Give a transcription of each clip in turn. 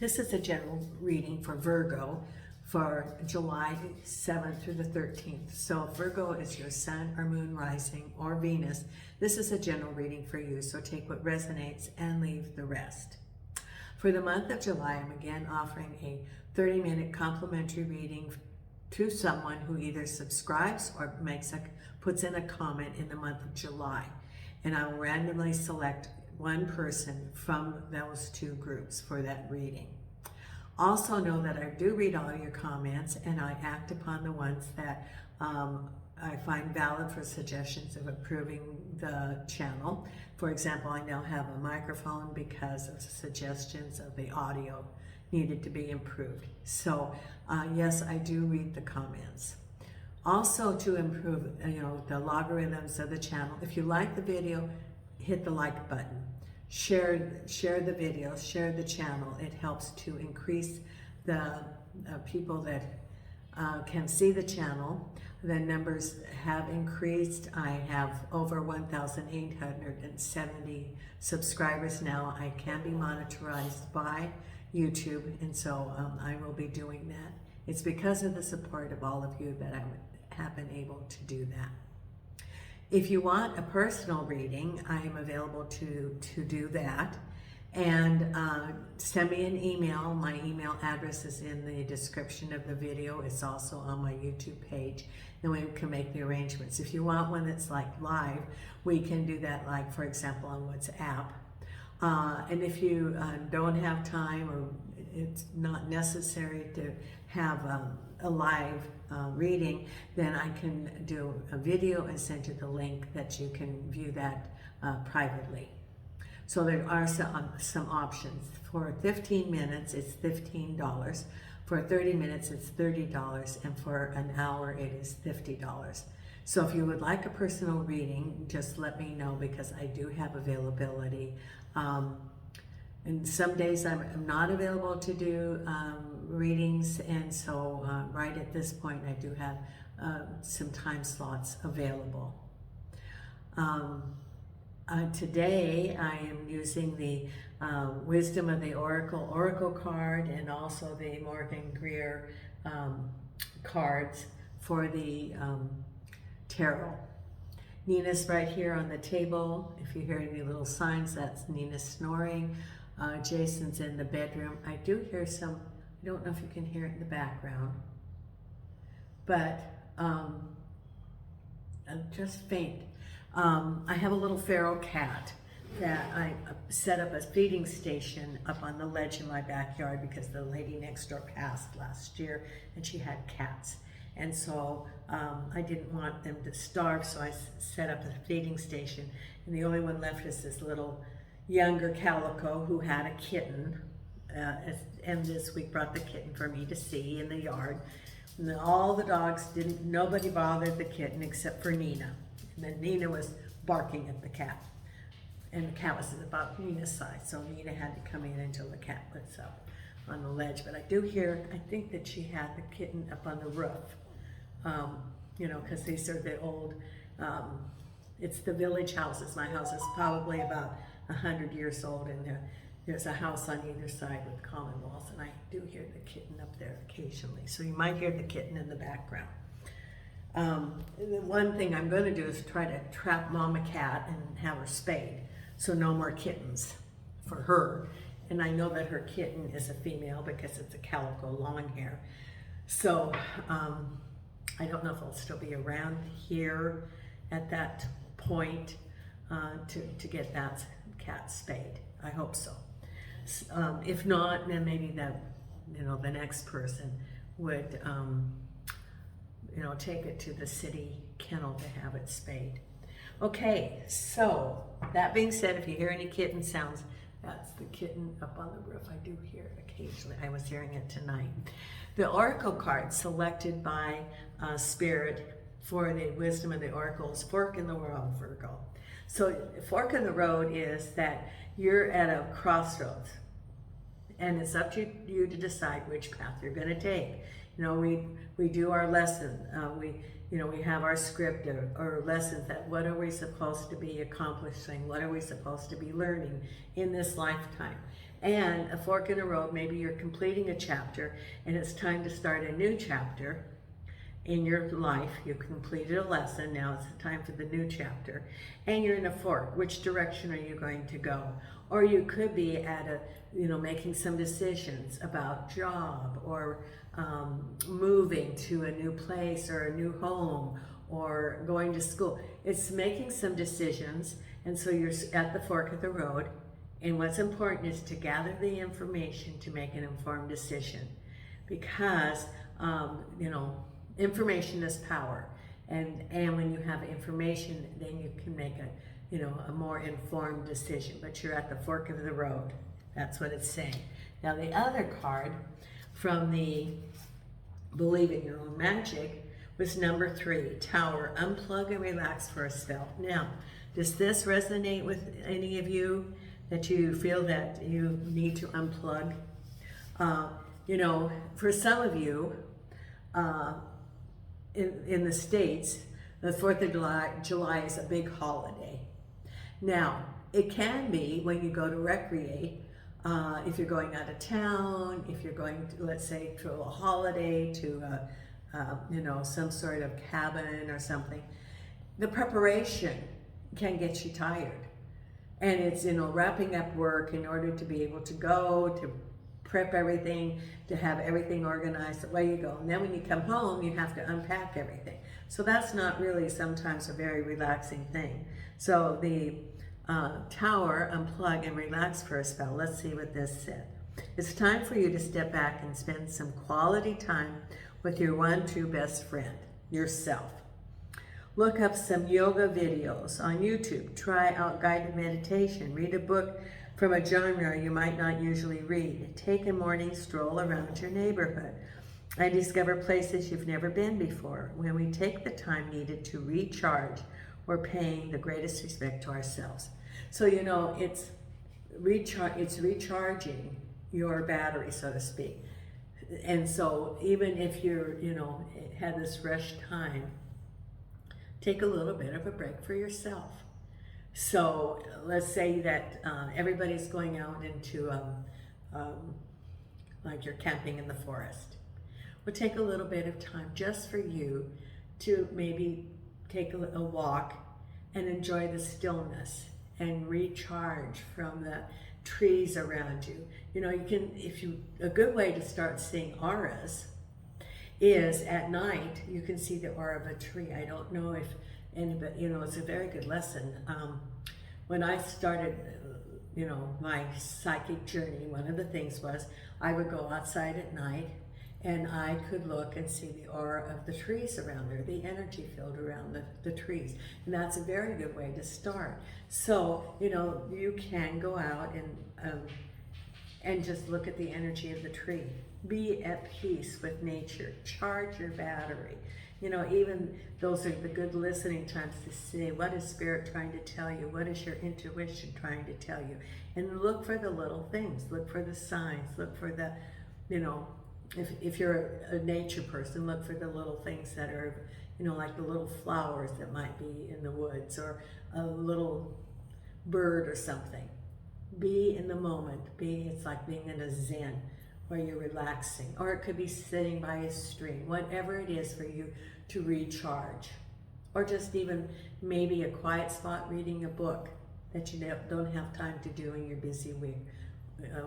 This is a general reading for Virgo for July 7th through the 13th. So Virgo is your sun or moon rising or Venus. This is a general reading for you, so take what resonates and leave the rest. For the month of July, I'm again offering a 30-minute complimentary reading to someone who either subscribes or puts in a comment in the month of July. And I will randomly select one person from those two groups for that reading. Also know that I do read all your comments and I act upon the ones that I find valid for suggestions of improving the channel. For example, I now have a microphone because of suggestions of the audio needed to be improved. So yes, I do read the comments. Also, to improve the logarithms of the channel, if you like the video, hit the like button. Share the video, share the channel. It helps to increase the people that can see the channel. The numbers have increased. I have over 1,870 subscribers now. I can be monetized by YouTube, and so I will be doing that. It's because of the support of all of you that I have been able to do that. If you want a personal reading, I am available to do that. And send me an email. My email address is in the description of the video. It's also on my YouTube page. And we can make the arrangements. If you want one that's like live, we can do that, like for example on WhatsApp. And if you don't have time, or it's not necessary to have a live reading, then I can do a video and send you the link that you can view that privately. So there are some options. For 15 minutes, it's $15. For 30 minutes, it's $30. And for an hour, it is $50. So if you would like a personal reading, just let me know, because I do have availability. And some days I'm not available to do readings, and so right at this point I do have some time slots available. Today I am using the Wisdom of the Oracle card, and also the Morgan Greer cards for the tarot. Nina's right here on the table. If you hear any little signs, that's Nina snoring. Jason's in the bedroom. I do hear some, I don't know if you can hear it in the background, but just faint. I have a little feral cat that I set up a feeding station up on the ledge in my backyard, because the lady next door passed last year and she had cats. And so I didn't want them to starve, so I set up a feeding station. And the only one left is this little younger calico who had a kitten. And this week brought the kitten for me to see in the yard. And then all the dogs nobody bothered the kitten except for Nina. And then Nina was barking at the cat. And the cat was about Nina's size, so Nina had to come in until the cat was up on the ledge. But I do hear, I think that she had the kitten up on the roof. Because these are the old, it's the village houses. My house is probably about 100 years old, and there's a house on either side with common walls, and I do hear the kitten up there occasionally. So you might hear the kitten in the background. The one thing I'm going to do is try to trap Mama Cat and have her spayed, so no more kittens for her. And I know that her kitten is a female because it's a calico long hair. So I don't know if I'll still be around here at that point to get that cat spayed. I hope so. If not, then maybe the next person would take it to the city kennel to have it spayed. Okay, so that being said, if you hear any kitten sounds, that's the kitten up on the roof. I do hear it occasionally. I was hearing it tonight. The Oracle card selected by Spirit for the Wisdom of the Oracle is Fork in the Road, Virgo. So fork in the road is that you're at a crossroads, and it's up to you to decide which path you're going to take. We do our lesson. We have our script or lessons that what are we supposed to be accomplishing? What are we supposed to be learning in this lifetime? And a fork in the road, maybe you're completing a chapter and it's time to start a new chapter in your life. You completed a lesson, now it's the time for the new chapter. And you're in a fork. Which direction are you going to go? Or you could be at a, making some decisions about job, or moving to a new place or a new home, or going to school. It's making some decisions, and so you're at the fork of the road. And what's important is to gather the information to make an informed decision, because information is power, and when you have information, then you can make a more informed decision. But you're at the fork of the road. That's what it's saying. Now the other card from the Believe in Your Own Magic was number 3, Tower. Unplug and relax for a spell. Now, does this resonate with any of you, that you feel that you need to unplug? For some of you, in the States, the 4th of July is a big holiday. Now, it can be when you go to recreate, if you're going out of town, if you're going to, let's say, to a holiday, to some sort of cabin or something. The preparation can get you tired. And it's, wrapping up work in order to be able to go, to prep everything, to have everything organized, away you go. And then when you come home, you have to unpack everything. So that's not really sometimes a very relaxing thing. So the Tower, unplug and relax for a spell. Let's see what this said. It's time for you to step back and spend some quality time with your one true best friend, yourself. Look up some yoga videos on YouTube. Try out guided meditation. Read a book from a genre you might not usually read. Take a morning stroll around your neighborhood and discover places you've never been before. When we take the time needed to recharge, we're paying the greatest respect to ourselves. So, it's recharging your battery, so to speak. And so even if you're, had this rushed time, take a little bit of a break for yourself. So let's say that everybody's going out into, like you're camping in the forest. Well, take a little bit of time just for you to maybe take a walk and enjoy the stillness and recharge from the trees around you. A good way to start seeing auras is at night. You can see the aura of a tree. I don't know if anybody, it's a very good lesson. When I started, my psychic journey, one of the things was I would go outside at night and I could look and see the aura of the trees around there, the energy field around the trees. And that's a very good way to start. So, you can go out and just look at the energy of the tree. Be at peace with nature. Charge your battery. Even those are the good listening times to say, what is Spirit trying to tell you? What is your intuition trying to tell you? And look for the little things. Look for the signs. Look for the, if you're a nature person, look for the little things that are, like the little flowers that might be in the woods, or a little bird or something. Be in the moment. It's like being in a zen where you're relaxing, or it could be sitting by a stream, whatever it is for you to recharge, or just even maybe a quiet spot reading a book that you don't have time to do in your busy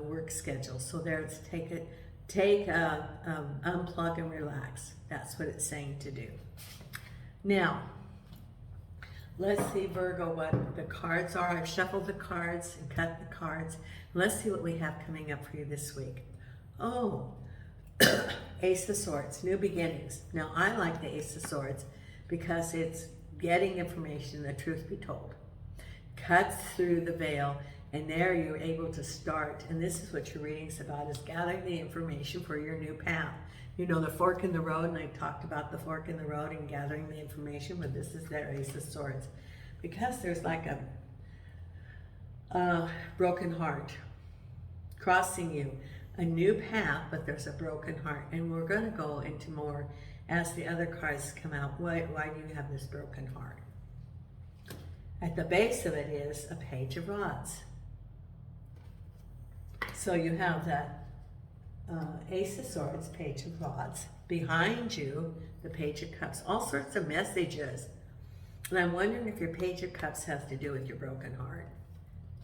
work schedule. So there's unplug and relax. That's what it's saying to do. Now, let's see, Virgo, what the cards are. I've shuffled the cards and cut the cards. Let's see what we have coming up for you this week. Oh, Ace of Swords, new beginnings. Now, I like the Ace of Swords because it's getting information, the truth be told. Cuts through the veil, and there you're able to start. And this is what your reading's about, is gathering the information for your new path. The fork in the road, and I talked about the fork in the road and gathering the information, but this is their Ace of Swords. Because there's like a broken heart crossing you. A new path, but there's a broken heart. And we're going to go into more as the other cards come out. Why do you have this broken heart? At the base of it is a Page of Rods. So you have that Ace of Swords, Page of Rods. Behind you, the Page of Cups. All sorts of messages. And I'm wondering if your Page of Cups has to do with your broken heart.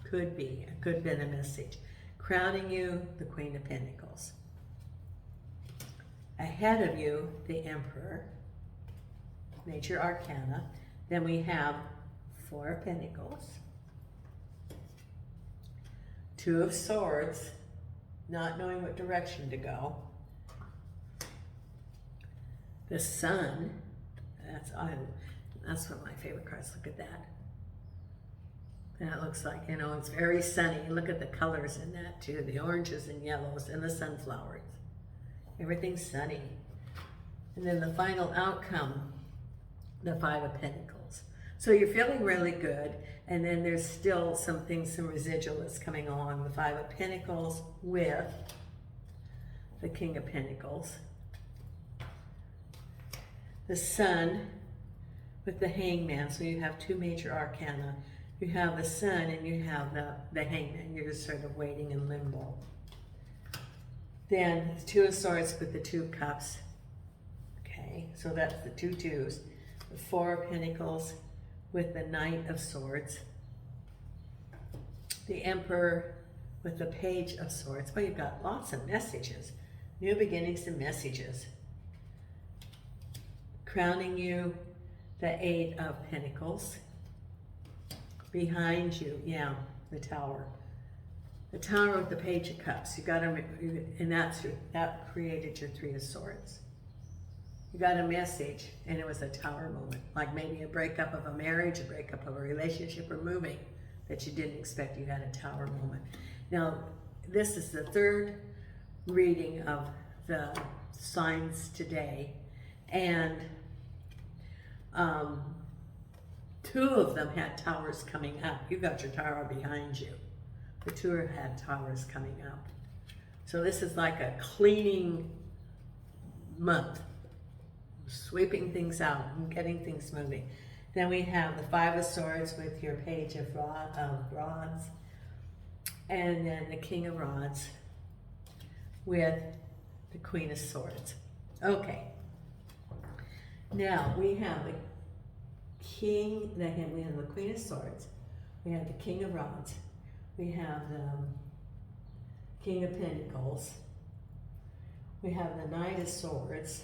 Could be. It could have been a message. Crowning you, the Queen of Pentacles. Ahead of you, the Emperor. Major Arcana. Then we have Four of Pentacles. Two of Swords. Not knowing what direction to go. The Sun. That's one of my favorite cards. Look at that. That looks like, you know, it's very sunny. Look at the colors in that too. The oranges and yellows and the sunflowers. Everything's sunny. And then the final outcome, the Five of Pentacles. So you're feeling really good. And then there's still some things, some residual that's coming along. The Five of Pentacles with the King of Pentacles. The Sun with the Hangman. So you have two major arcana. You have the Sun and you have the Hangman. You're just sort of waiting in limbo. Then Two of Swords with the Two of Cups. Okay, so that's the two twos. The Four of Pentacles with the Knight of Swords. The Emperor with the Page of Swords. Well, you've got lots of messages. New beginnings and messages. Crowning you, the Eight of Pentacles. Behind you, yeah, the Tower. The Tower with the Page of Cups. You got to, and that created your Three of Swords. You got a message, and it was a Tower moment, like maybe a breakup of a marriage, a breakup of a relationship, or moving that you didn't expect. You got a Tower moment. Now, this is the third reading of the signs today, and two of them had towers coming up. You got your tower behind you. The two had towers coming up. So this is like a cleaning month, sweeping things out and getting things moving. Then we have the Five of Swords with your Page of Rods, and then the King of Rods with the Queen of Swords. Okay. Now we have the King, we have the Queen of Swords, we have the King of Rods, we have the King of Pentacles, we have the Knight of Swords,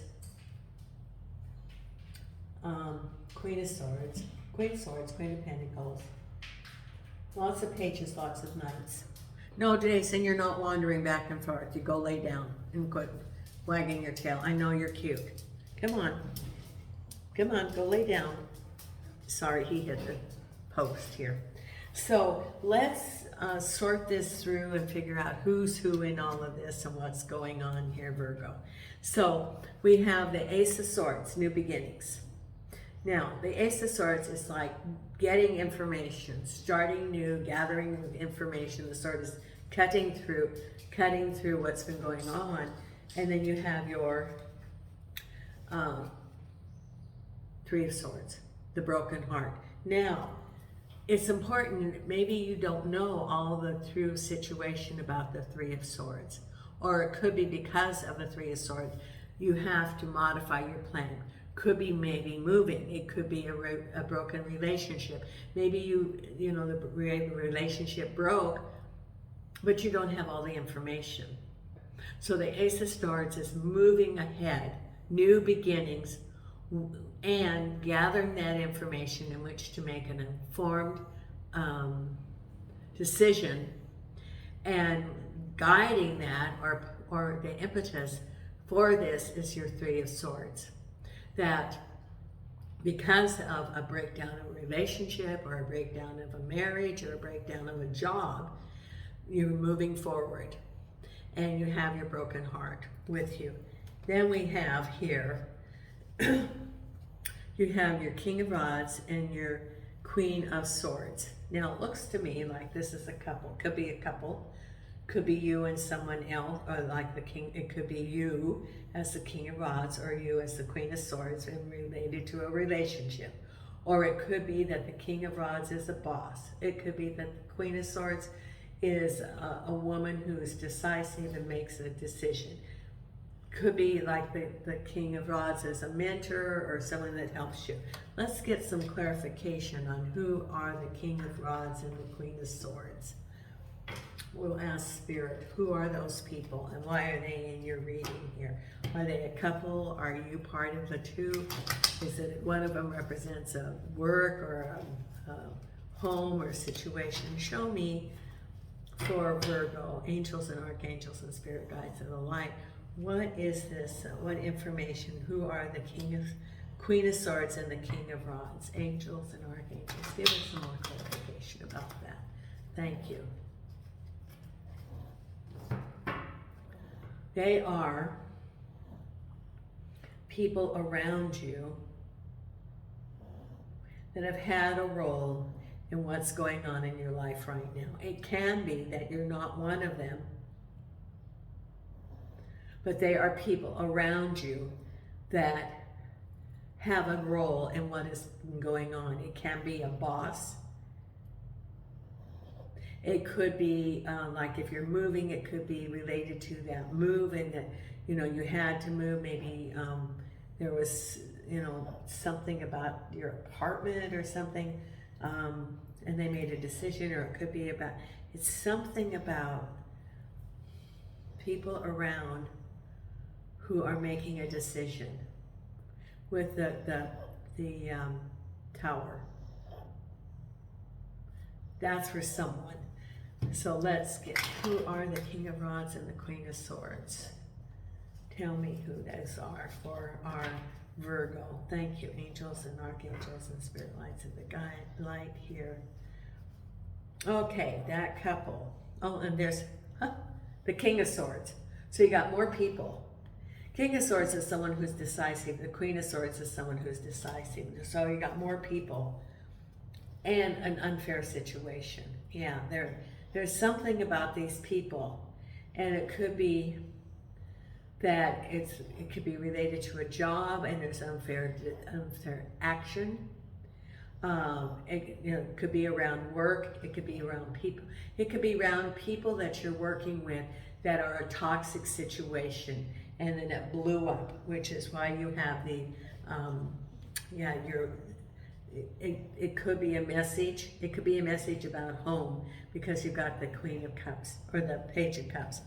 Queen of Swords, Queen of Swords, Queen of Pentacles, lots of pages, lots of knights. No, Jason, you're not wandering back and forth. You go lay down and quit wagging your tail. I know you're cute. Come on. Come on, go lay down. Sorry, he hit the post here. So let's sort this through and figure out who's who in all of this and what's going on here, Virgo. So we have the Ace of Swords, new beginnings. Now, the Ace of Swords is like getting information, starting new, gathering information. The sword is cutting through what's been going on. And then you have your Three of Swords, the broken heart. Now, it's important, maybe you don't know all the through situation about the Three of Swords, or it could be because of the Three of Swords, you have to modify your plan. Could be maybe moving. It could be a broken relationship. Maybe you know, the relationship broke, but you don't have all the information. So the Ace of Swords is moving ahead, new beginnings, and gathering that information in which to make an informed decision, and guiding that, or the impetus for this is your Three of Swords. That because of a breakdown of a relationship, or a breakdown of a marriage, or a breakdown of a job, you're moving forward, and you have your broken heart with you. Then we have here, you have your King of Rods and your Queen of Swords. Now it looks to me like this is a couple. Could be a couple. Could be you and someone else, or like the king. It could be you as the King of Rods, or you as the Queen of Swords, and related to a relationship. Or it could be that the King of Rods is a boss. It could be that the Queen of Swords is a woman who is decisive and makes a decision. Could be like the King of Rods as a mentor or someone that helps you. Let's get some clarification on who are the King of Rods and the Queen of Swords. We'll ask Spirit, who are those people and why are they in your reading here? Are they a couple? Are you part of the two? Is it one of them represents a work or a home or situation? Show me for Virgo, angels and archangels and spirit guides of the light. What is this? What information? Who are the Queen of Swords and the King of Rods? Angels and archangels. Give us some more clarification about that. Thank you. They are people around you that have had a role in what's going on in your life right now. It can be that you're not one of them, but they are people around you that have a role in what is going on. It can be a boss. It could be like if you're moving, it could be related to that move and that, you know, you had to move. Maybe there was, you know, something about your apartment or something, and they made a decision, or it could be about, it's something about people around who are making a decision with the tower. That's for someone. So let's get, who are the King of Rods and the Queen of Swords? Tell me who those are for our Virgo. Thank you, angels and archangels and spirit lights of the guide light here. Okay, that couple. Oh, and there's the King of Swords. So you got more people. King of Swords is someone who's decisive. The Queen of Swords is someone who's decisive. So you got more people and an unfair situation. Yeah, there's something about these people, and it could be that it could be related to a job, and there's unfair action. It could be around work. It could be around people. It could be around people that you're working with that are a toxic situation, and then it blew up, which is why you have the it could be a message. It could be a message about home, because you've got the Queen of Cups or the Page of Cups.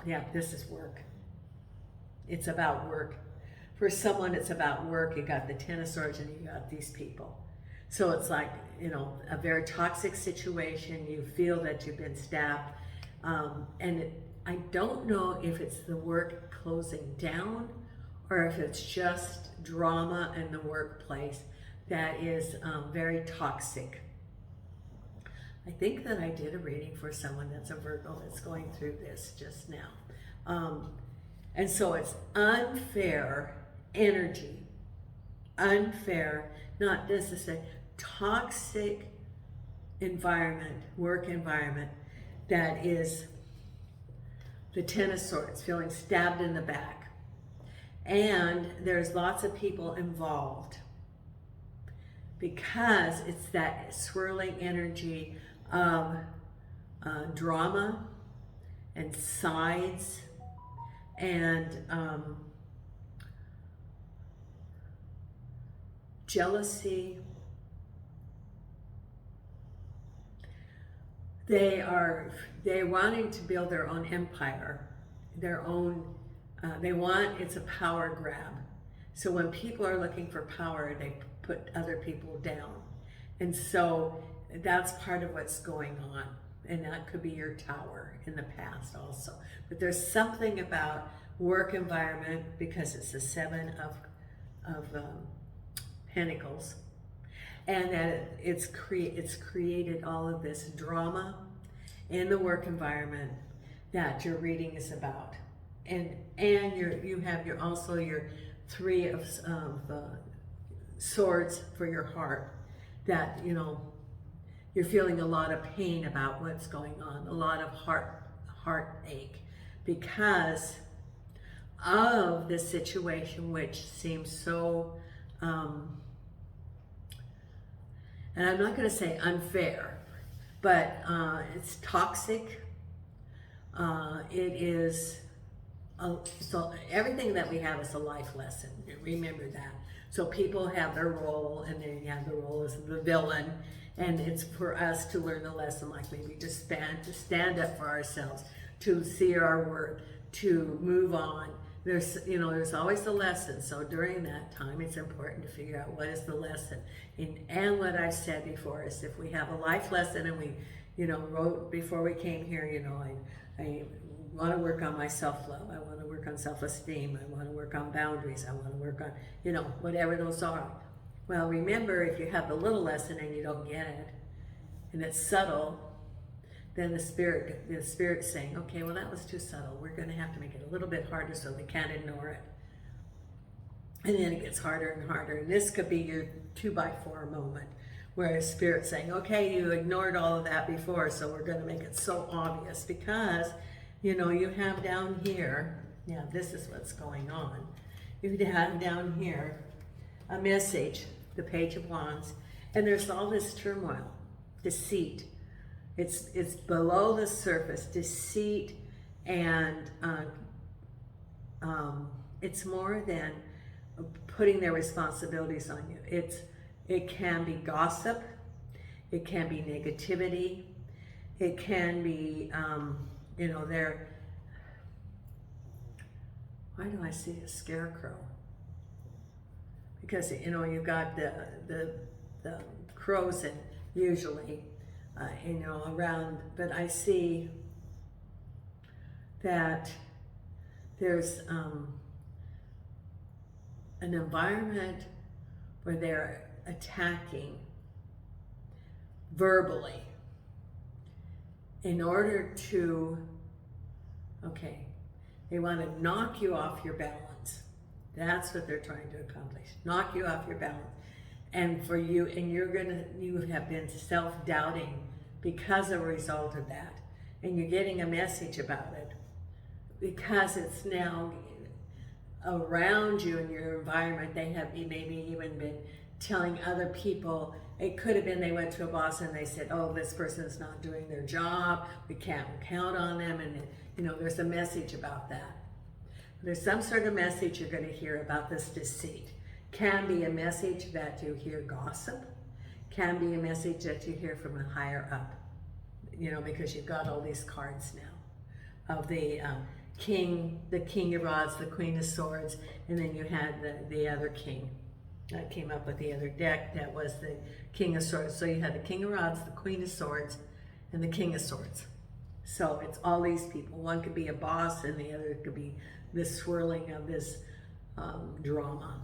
Yeah, this is work. It's about work. For someone, it's about work. You got the Ten of Swords and you got these people. So it's like, you know, a very toxic situation. You feel that you've been stabbed. I don't know if it's the work closing down or if it's just drama in the workplace that is very toxic. I think that I did a reading for someone that's a Virgo that's going through this just now. And so it's unfair energy, unfair, not necessarily, toxic environment, work environment that is the Ten of Swords, feeling stabbed in the back. And there's lots of people involved because it's that swirling energy of drama and sides and jealousy. They're wanting to build their own empire, their own, it's a power grab. So when people are looking for power, they put other people down. And so that's part of what's going on. And that could be your tower in the past also. But there's something about work environment, because it's the Seven of Pentacles, and that it's created all of this drama in the work environment that your reading is about. And you have also your Three of Swords for your heart, that, you know, you're feeling a lot of pain about what's going on, a lot of heartache because of this situation, which seems so, and I'm not going to say unfair, but it's toxic. It is, so everything that we have is a life lesson. Remember that. So people have their role, and then you have the role as the villain, and it's for us to learn the lesson, like maybe to stand up for ourselves, to see our worth, to move on. There's, you know, there's always a lesson. So during that time, it's important to figure out what is the lesson. And what I've said before is, if we have a life lesson, and we, you know, wrote before we came here, you know, I want to work on my self-love. I want to work on self-esteem. I want to work on boundaries. I want to work on, you know, whatever those are. Well, remember, if you have the little lesson and you don't get it, and it's subtle, then the spirit's saying, okay, well, that was too subtle. We're going to have to make it a little bit harder so they can't ignore it. And then it gets harder and harder. And this could be your 2x4 moment, where Spirit's saying, okay, you ignored all of that before, so we're going to make it so obvious. Because, you know, you have down here, yeah, this is what's going on. You have down here a message, the Page of Wands, and there's all this turmoil, deceit. It's below the surface, deceit, and it's more than putting their responsibilities on you. It can be gossip, it can be negativity, it can be, you know, why do I see a scarecrow? Because, you know, you've got the crows, and usually, you know, around, but I see that there's an environment where they're attacking verbally in order to, okay, they want to knock you off your balance. That's what they're trying to accomplish. Knock you off your balance. And for you, and you have been self-doubting because of a result of that. And you're getting a message about it because it's now around you in your environment. They have maybe even been telling other people. It could have been they went to a boss and they said, oh, this person's not doing their job. We can't count on them. And, you know, there's a message about that. There's some sort of message you're going to hear about this deceit. Can be a message that you hear gossip. Can be a message that you hear from a higher up. You know, because you've got all these cards now of the king of rods, the queen of swords, and then you had the other king. I came up with the other deck that was the king of swords. So you had the king of rods, the queen of swords, and the king of swords. So it's all these people. One could be a boss, and the other could be this swirling of this drama.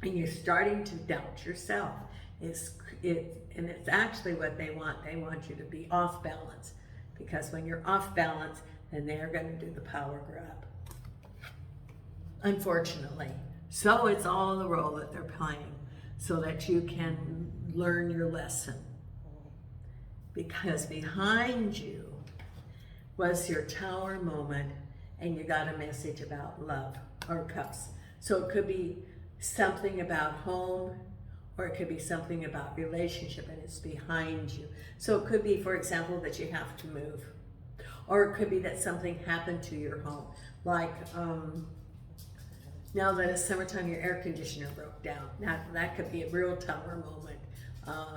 And you're starting to doubt yourself. And it's actually what they want. They want you to be off balance. Because when you're off balance, then they're going to do the power grab. Unfortunately. So it's all the role that they're playing so that you can learn your lesson. Because behind you was your tower moment, and you got a message about love or cups. So it could be something about home, or it could be something about relationship, and it's behind you. So it could be, for example, that you have to move. Or it could be that something happened to your home. Like, now that it's summertime, your air conditioner broke down. Now, that could be a real tower moment,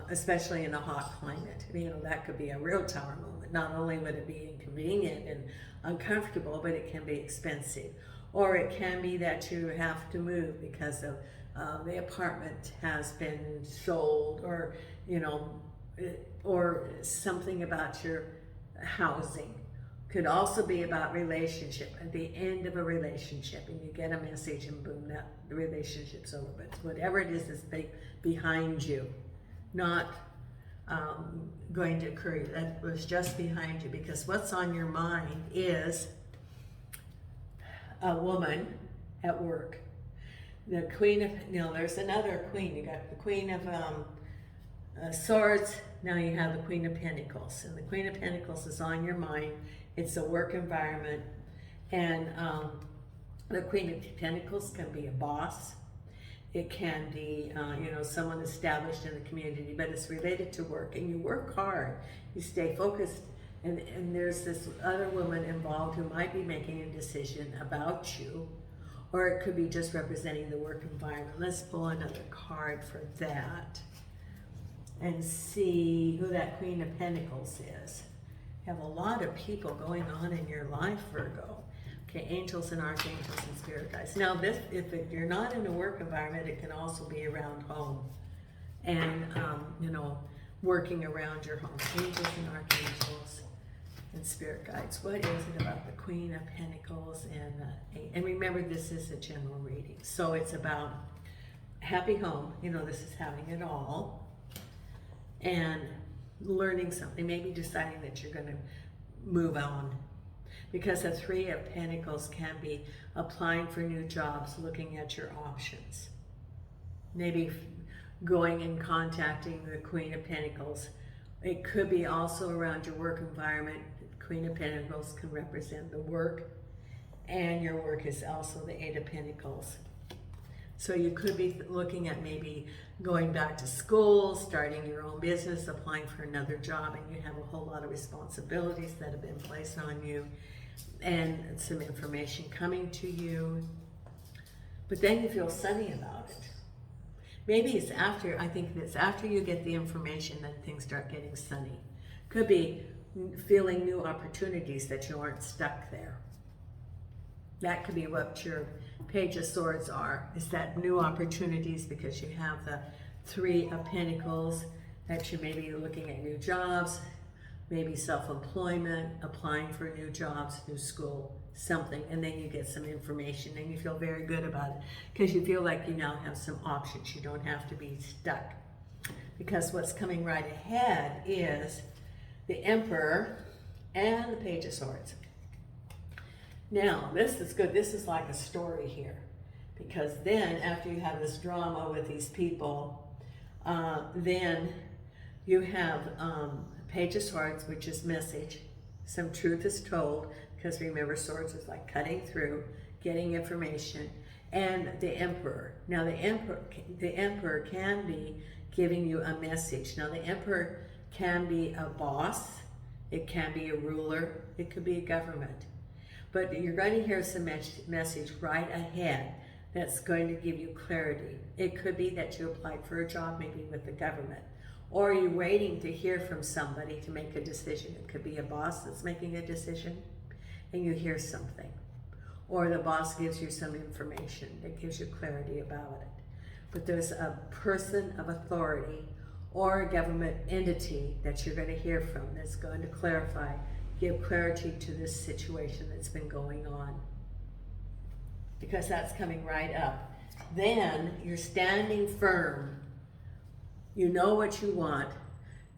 especially in a hot climate. You know, that could be a real tower moment. Not only would it be inconvenient and uncomfortable, but it can be expensive. Or it can be that you have to move because of the apartment has been sold, or, you know, or something about your housing. Could also be about relationship, at the end of a relationship, and you get a message and boom, that the relationship's over. But whatever it is behind you, not going to occur. That was just behind you, because what's on your mind is a woman at work. The queen of, you know, there's another queen. You got the queen of swords. Now you have the queen of pentacles, and the queen of pentacles is on your mind. It's a work environment, and the queen of pentacles can be a boss. It can be, someone established in the community, but it's related to work. And you work hard, you stay focused, and there's this other woman involved who might be making a decision about you, or it could be just representing the work environment. Let's pull another card for that and see who that Queen of Pentacles is. You have a lot of people going on in your life, Virgo. Okay, angels and archangels and spirit guides. Now, if you're not in a work environment, it can also be around home and, working around your home. Angels and archangels and spirit guides. What is it about the Queen of Pentacles? And remember, this is a general reading. So it's about happy home. This is having it all. And learning something. Maybe deciding that you're going to move on. Because the Three of Pentacles can be applying for new jobs, looking at your options. Maybe going and contacting the Queen of Pentacles. It could be also around your work environment. Queen of Pentacles can represent the work, and your work is also the Eight of Pentacles. So you could be looking at maybe going back to school, starting your own business, applying for another job, and you have a whole lot of responsibilities that have been placed on you, and some information coming to you. But then you feel sunny about it. Maybe it's after, I think it's after you get the information that things start getting sunny. Could be feeling new opportunities that you aren't stuck there. That could be what your Page of Swords are, is that new opportunities, because you have the Three of Pentacles, that you may be looking at new jobs, maybe self-employment, applying for new jobs, new school, something, and then you get some information and you feel very good about it because you feel like you now have some options. You don't have to be stuck. Because what's coming right ahead is the Emperor and the Page of Swords. Now, this is good. This is like a story here. Because then, after you have this drama with these people, then you have Page of Swords, which is message. Some truth is told, because remember, swords is like cutting through, getting information. And the Emperor. Now, the Emperor can be giving you a message. Now, the Emperor can be a boss. It can be a ruler. It could be a government. But you're going to hear some message right ahead that's going to give you clarity. It could be that you applied for a job, maybe with the government, or you're waiting to hear from somebody to make a decision. It could be a boss that's making a decision and you hear something, or the boss gives you some information that gives you clarity about it. But there's a person of authority or a government entity that you're going to hear from that's going to clarify, give clarity to this situation that's been going on. Because that's coming right up. Then you're standing firm. You know what you want.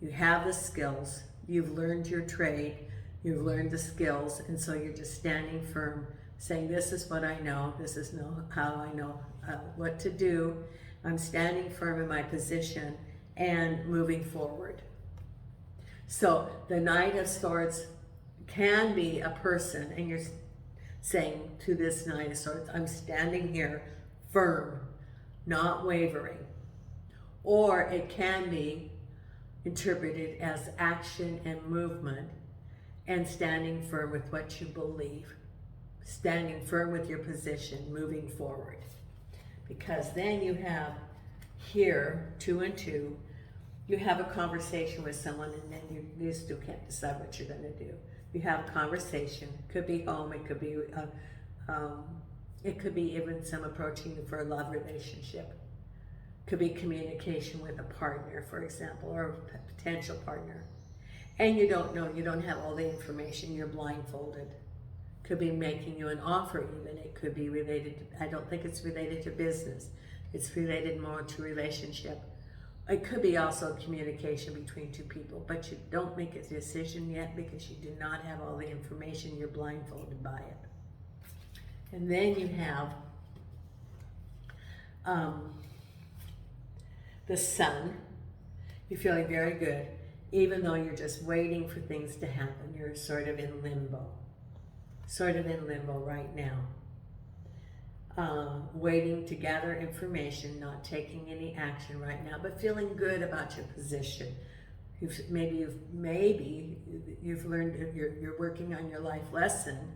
You have the skills. You've learned your trade. You've learned the skills. And so you're just standing firm, saying, this is what I know. This is how I know what to do. I'm standing firm in my position and moving forward. So the Knight of Swords can be a person, and you're saying to this Knight of Swords, I'm standing here firm, not wavering. Or it can be interpreted as action and movement and standing firm with what you believe, standing firm with your position, moving forward. Because then you have here, 2 and 2, you have a conversation with someone, and then you still can't decide what you're going to do. You have a conversation. It could be home. It could be even some approaching you for a love relationship. It could be communication with a partner, for example, or a potential partner. And you don't know. You don't have all the information. You're blindfolded. Could be making you an offer even. It could be related to, I don't think it's related to business. It's related more to relationship. It could be also communication between two people, but you don't make a decision yet because you do not have all the information. You're blindfolded by it. And then you have the Sun. You're feeling very good, even though you're just waiting for things to happen. You're sort of in limbo right now. waiting to gather information, not taking any action right now, but feeling good about your position. Maybe you've learned, you're working on your life lesson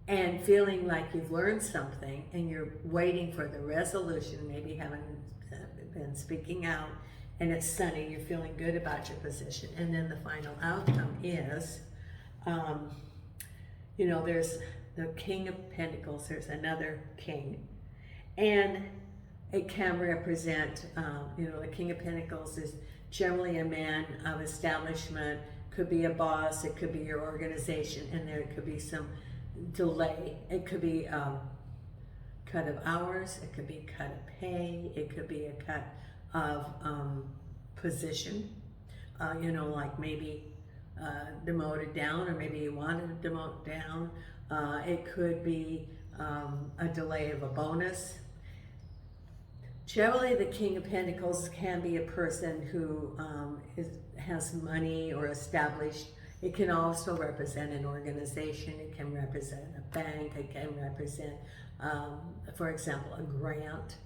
and feeling like you've learned something and you're waiting for the resolution, maybe haven't been speaking out, and it's sunny, you're feeling good about your position. And then the final outcome is, you know, there's the King of Pentacles, there's another king, and it can represent, you know, the King of Pentacles is generally a man of establishment, could be a boss, it could be your organization, and there could be some delay. It could be cut of hours, it could be cut of pay, it could be a cut of position, you know, like maybe demoted down, or maybe you wanted to demote down. It could be a delay of a bonus. Generally, the King of Pentacles can be a person who has money or established. It can also represent an organization. It can represent a bank. It can represent, for example, a grant.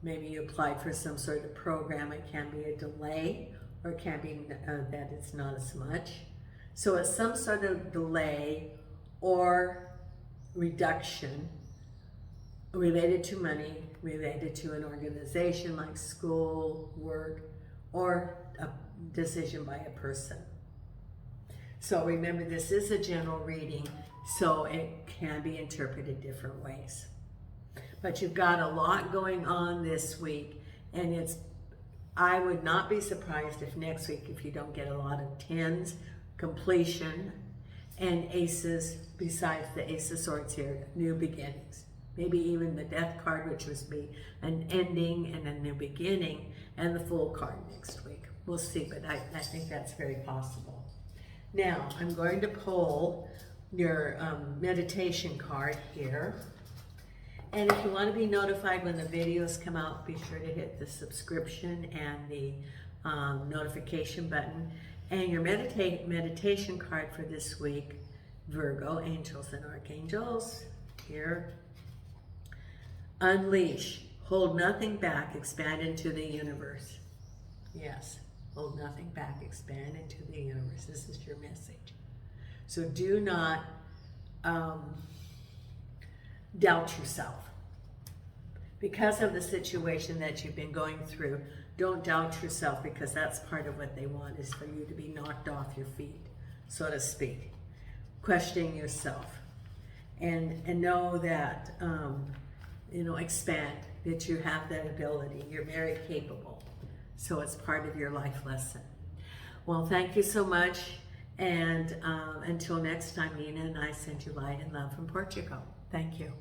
Maybe you applied for some sort of program. It can be a delay, or it can be that it's not as much. So it's some sort of delay or reduction related to money, related to an organization like school, work, or a decision by a person. So remember, this is a general reading, so it can be interpreted different ways. But you've got a lot going on this week, and I would not be surprised if next week, if you don't get a lot of tens, completion, and aces, besides the Ace of Swords here, new beginnings. Maybe even the Death card, which would be an ending and a new beginning, and the Fool card next week. We'll see, but I think that's very possible. Now, I'm going to pull your meditation card here. And if you want to be notified when the videos come out, be sure to hit the subscription and the notification button. And your meditation card for this week, Virgo, Angels and Archangels, here. Unleash, hold nothing back, expand into the universe. Yes, hold nothing back, expand into the universe. This is your message. So do not doubt yourself. Because of the situation that you've been going through, don't doubt yourself, because that's part of what they want, is for you to be knocked off your feet, so to speak. Questioning yourself. And know that, you know, expand, that you have that ability. You're very capable. So it's part of your life lesson. Well, thank you so much. And until next time, Nina and I send you light and love from Portugal. Thank you.